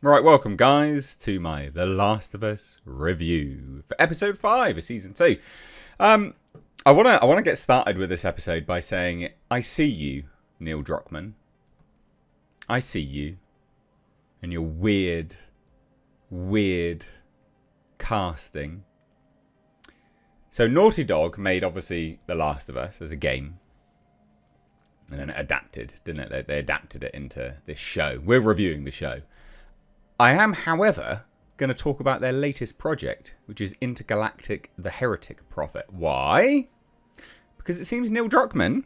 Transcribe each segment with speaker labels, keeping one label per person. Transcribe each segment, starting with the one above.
Speaker 1: Right, welcome guys to my The Last of Us review for episode 5 of season 2. I wanna get started with this episode by saying I see you, Neil Druckmann. I see you and your weird casting. So Naughty Dog made obviously The Last of Us as a game. And then it adapted, didn't it? They adapted it into this show. We're reviewing the show. I am, however, going to talk about their latest project, which is Intergalactic: The Heretic Prophet. Why? Because it seems Neil Druckmann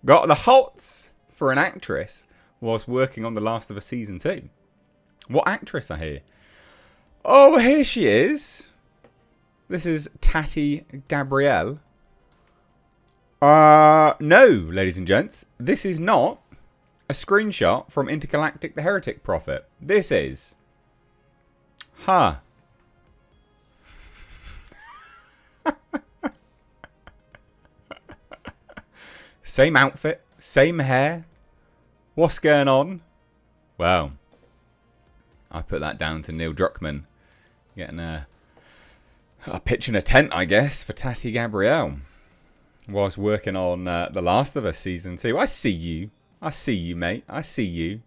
Speaker 1: got the hots for an actress whilst working on The Last of Us Season 2. What actress, I hear? Oh, here she is. This is Tati Gabrielle. No, ladies and gents. This is not a screenshot from Intergalactic: The Heretic Prophet. This is... Same outfit, same hair. What's going on? Well, I put that down to Neil Druckmann getting a pitch in a tent, I guess, for Tati Gabrielle whilst working on The Last of Us Season 2. I see you, mate. I see you.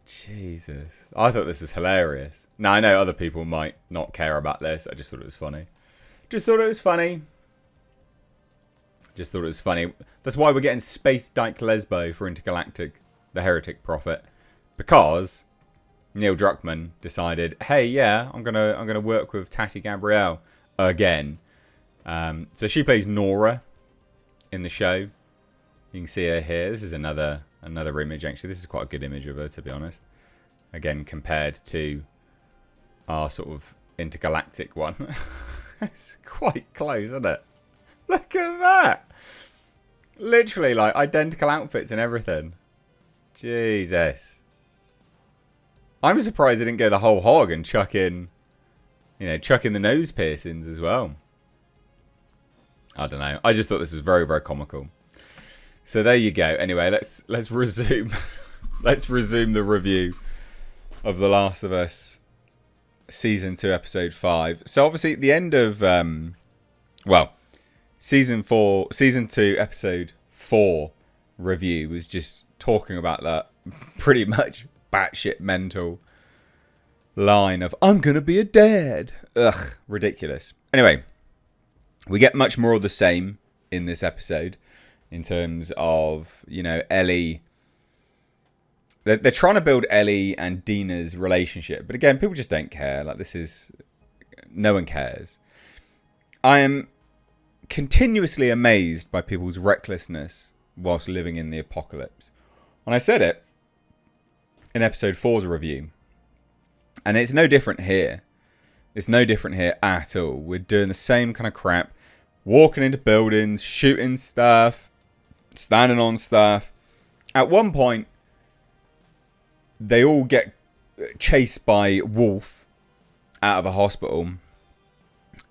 Speaker 1: Jesus. I thought this was hilarious. Now, I know other people might not care about this. I just thought it was funny. Just thought it was funny. That's why we're getting Space Dyke Lesbo for Intergalactic: The Heretic Prophet. Because Neil Druckmann decided, hey, yeah, I'm gonna work with Tati Gabrielle again. So she plays Nora in the show. You can see her here. This is another image, actually. This is quite a good image of her, to be honest. Again, compared to our sort of intergalactic one. It's quite close, isn't it? Look at that. Literally, like, identical outfits and everything. Jesus. I'm surprised they didn't go the whole hog and chuck in the nose piercings as well. I don't know. I just thought this was very, very comical. So there you go. Anyway, let's resume. Let's resume the review of The Last of Us Season 2, Episode 5. So obviously at the end of Season 2, Episode 4 review was just talking about that pretty much batshit mental line of "I'm gonna be a dad." Ugh, ridiculous. Anyway, we get much more of the same in this episode. In terms of, Ellie. They're trying to build Ellie and Dina's relationship. But again, people just don't care. Like, no one cares. I am continuously amazed by people's recklessness whilst living in the apocalypse. And I said it in episode 4's review. And it's no different here. It's no different here at all. We're doing the same kind of crap. Walking into buildings, shooting stuff. Standing on stuff. At one point, they all get chased by Wolf out of a hospital.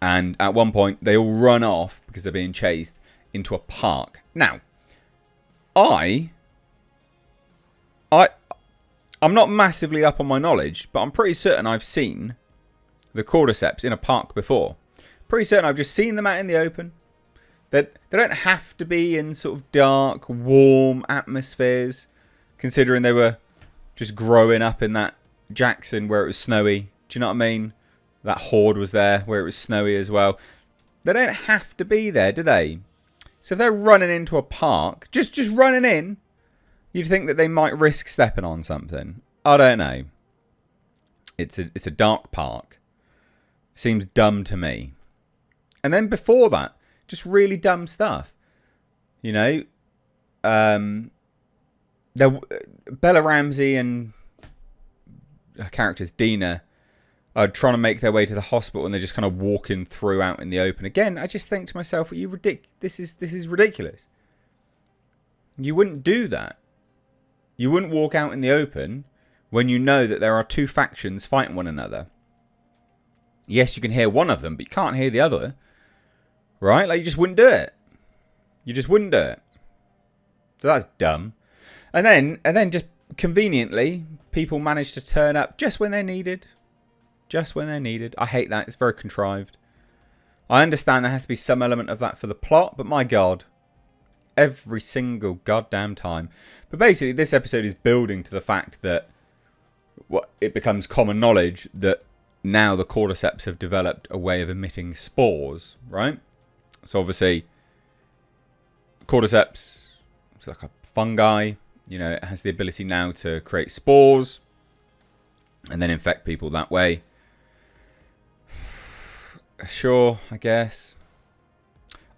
Speaker 1: And at one point, they all run off because they're being chased into a park. Now, I'm not massively up on my knowledge, but I'm pretty certain I've seen the cordyceps in a park before. Pretty certain I've just seen them out in the open. They don't have to be in sort of dark, warm atmospheres, considering they were just growing up in that Jackson where it was snowy. Do you know what I mean? That horde was there where it was snowy as well. They don't have to be there, do they? So if they're running into a park, just running in, you'd think that they might risk stepping on something. I don't know. It's a dark park. Seems dumb to me. And then before that, just really dumb stuff. Bella Ramsey and her characters, Dina, are trying to make their way to the hospital and they're just kind of walking through out in the open. Again, I just think to myself, this is ridiculous. You wouldn't do that. You wouldn't walk out in the open when you know that there are two factions fighting one another. Yes, you can hear one of them, but you can't hear the other. Right? Like, you just wouldn't do it. You just wouldn't do it. So that's dumb. And then just conveniently, people manage to turn up just when they're needed. Just when they're needed. I hate that. It's very contrived. I understand there has to be some element of that for the plot, but my God. Every single goddamn time. But basically, this episode is building to the fact that it becomes common knowledge that now the cordyceps have developed a way of emitting spores, right? So obviously, cordyceps, it's like a fungi. You know, it has the ability now to create spores and then infect people that way. Sure, I guess.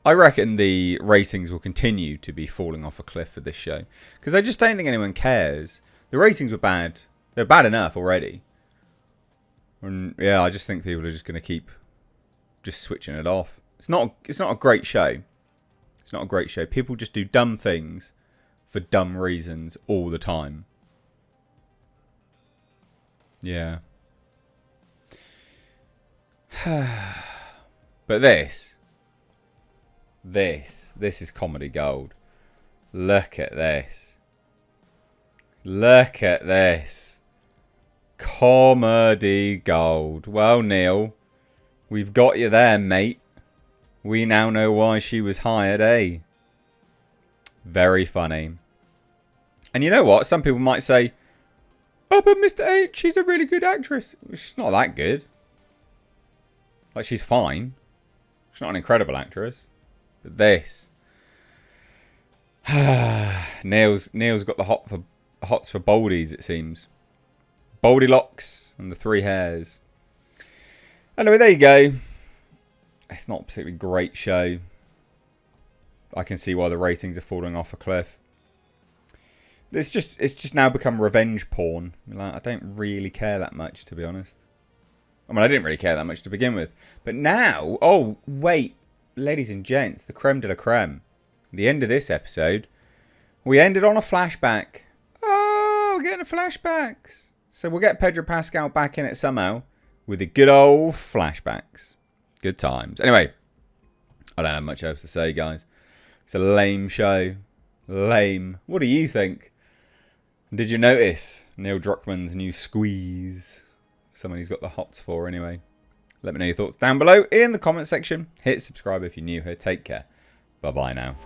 Speaker 1: I reckon the ratings will continue to be falling off a cliff for this show. Because I just don't think anyone cares. The ratings were bad. They're bad enough already. And yeah, I just think people are just going to keep just switching it off. It's not a great show. It's not a great show. People just do dumb things for dumb reasons all the time. Yeah. But this is comedy gold. Look at this. Look at this. Comedy gold. Well, Neil, we've got you there, mate. We now know why she was hired, eh? Very funny. And you know what? Some people might say, oh, but Mr. H, she's a really good actress. She's not that good. Like, she's fine. She's not an incredible actress. But this. Neil's got the hots for boldies, it seems. Baldy locks and the 3 hairs. Anyway, there you go. It's not a particularly great show. I can see why the ratings are falling off a cliff. It's just now become revenge porn. Like, I don't really care that much, to be honest. I mean, I didn't really care that much to begin with. But now, oh, wait. Ladies and gents, the creme de la creme. The end of this episode, we ended on a flashback. Oh, we're getting flashbacks. So we'll get Pedro Pascal back in it somehow with the good old flashbacks. Good times. Anyway, I don't have much else to say, guys. It's a lame show. Lame. What do you think? Did you notice Neil Druckmann's new squeeze? Someone he's got the hots for anyway. Let me know your thoughts down below in the comment section. Hit subscribe if you're new here. Take care. Bye-bye now.